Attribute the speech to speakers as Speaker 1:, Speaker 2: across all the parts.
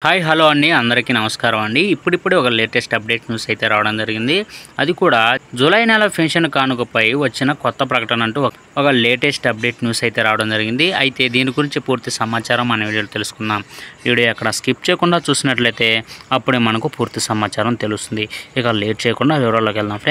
Speaker 1: Hi hello అండి అందరికీ నమస్కారం అండి. ఇప్పుడిప్పుడే ఒక లేటెస్ట్ అప్డేట్ న్యూస్ అయితే రావడం జరిగింది. అది కూడా జూలై నెల పెన్షన్ కానుకపై వచ్చిన కొత్త ప్రకటన అంటూ ఒక లేటెస్ట్ అప్డేట్ న్యూస్ అయితే రావడం జరిగింది. అయితే దీని గురించి పూర్తి సమాచారం మన వీడియోలో తెలుసుకుందాం. వీడియో ఎక్కడ స్కిప్ చేయకుండా చూసినట్లయితే అప్పుడే మనకు పూర్తి సమాచారం తెలుస్తుంది. ఇక లేట్ చేయకుండా వివరాల్లోకి వెళ్దాం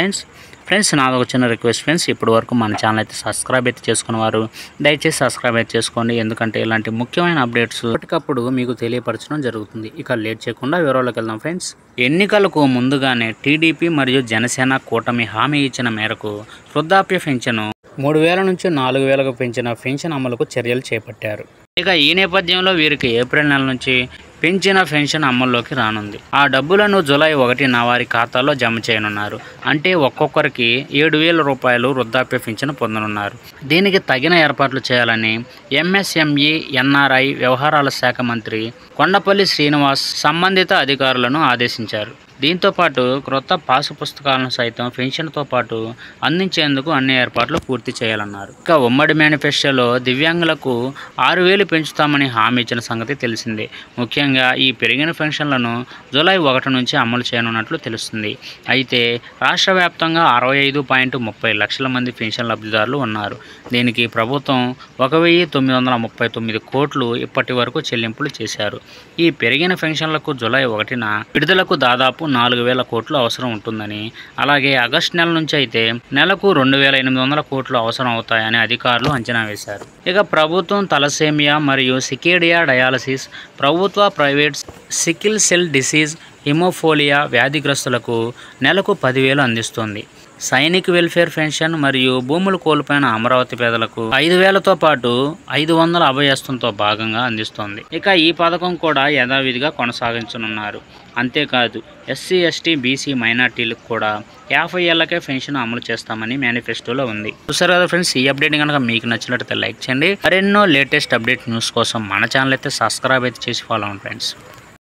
Speaker 1: ఫ్రెండ్స్ నాదొక చిన్న రిక్వెస్ట్ ఫ్రెండ్స్, ఇప్పటి వరకు మన ఛానల్ అయితే సబ్స్క్రైబ్ అయితే చేసుకునేవారు దయచేసి సబ్స్క్రైబ్ అయితే చేసుకోండి. ఎందుకంటే ఇలాంటి ముఖ్యమైన అప్డేట్స్ ఎప్పటికప్పుడు మీకు తెలియపరచడం జరుగుతుంది. ఇక లేట్ చేయకుండా వివరాల్లోకి వెళ్దాం ఫ్రెండ్స్. ఎన్నికలకు ముందుగానే టీడీపీ మరియు జనసేన కూటమి హామీ ఇచ్చిన మేరకు వృద్ధాప్య పెన్షన్ 3,000 నుంచి 4,000కు పెంచిన పెన్షన్ అమలుకు చర్యలు చేపట్టారు. ఇక ఈ నేపథ్యంలో వీరికి ఏప్రిల్ నెల నుంచి పెంచిన పెన్షన్ అమల్లోకి రానుంది. ఆ డబ్బులను జూలై 1న వారి ఖాతాలో జమ చేయనున్నారు. అంటే ఒక్కొక్కరికి 7,000 రూపాయలు వృద్ధాప్య పెన్షన్ పొందనున్నారు. దీనికి తగిన ఏర్పాట్లు చేయాలని ఎంఎస్ఎంఈ ఎన్ఆర్ఐ వ్యవహారాల శాఖ మంత్రి కొండపల్లి శ్రీనివాస్ సంబంధిత అధికారులను ఆదేశించారు. దీంతో పాటు క్రొత్త పాసు పుస్తకాలను సైతం పెన్షన్తో పాటు అందించేందుకు అన్ని ఏర్పాట్లు పూర్తి చేయాలన్నారు. ఇక ఉమ్మడి మేనిఫెస్టోలో దివ్యాంగులకు 6,000 పెంచుతామని హామీ ఇచ్చిన సంగతి తెలిసిందే. ముఖ్యంగా ఈ పెరిగిన పెన్షన్లను జూలై 1 నుంచి అమలు చేయనున్నట్లు తెలుస్తుంది. అయితే రాష్ట్ర వ్యాప్తంగా 65.30 లక్షల మంది పెన్షన్ లబ్ధిదారులు ఉన్నారు. దీనికి ప్రభుత్వం 1,939 కోట్లు ఇప్పటి వరకు చెల్లింపులు చేశారు. ఈ పెరిగిన పెన్షన్లకు జూలై 1న విడుదలకు దాదాపు 4,000 కోట్లు అవసరం ఉంటుందని, అలాగే ఆగస్టు నెల నుంచి అయితే నెలకు 2,800 కోట్లు అవసరం అవుతాయని అధికారులు అంచనా వేశారు. ఇక ప్రభుత్వం తలసేమియా మరియు సికేడియా డయాలసిస్, ప్రభుత్వ private sickle cell disease, haemophilia వ్యాధిగ్రస్తులకు నెలకు 10,000 అందిస్తుంది. సైనిక్ వెల్ఫేర్ పెన్షన్ మరియు భూములు కోల్పోయిన అమరావతి పేదలకు 5,000తో పాటు 500 అభయస్తంతో భాగంగా అందిస్తోంది. ఇక ఈ పథకం కూడా యథావిధిగా కొనసాగించనున్నారు. అంతేకాదు ఎస్సీ, ఎస్టీ, బీసీ మైనార్టీలకు కూడా 50 ఏళ్లకే పెన్షన్ అమలు చేస్తామని మేనిఫెస్టోలో ఉంది. చూసారు కదా ఫ్రెండ్స్, ఈ అప్డేట్ కనుక మీకు నచ్చినట్లయితే లైక్ చేయండి. మరెన్నో లేటెస్ట్ అప్డేట్ న్యూస్ కోసం మన ఛానల్ అయితే సబ్స్క్రైబ్ అయితే చేసి ఫాలో అవ్వండి ఫ్రెండ్స్.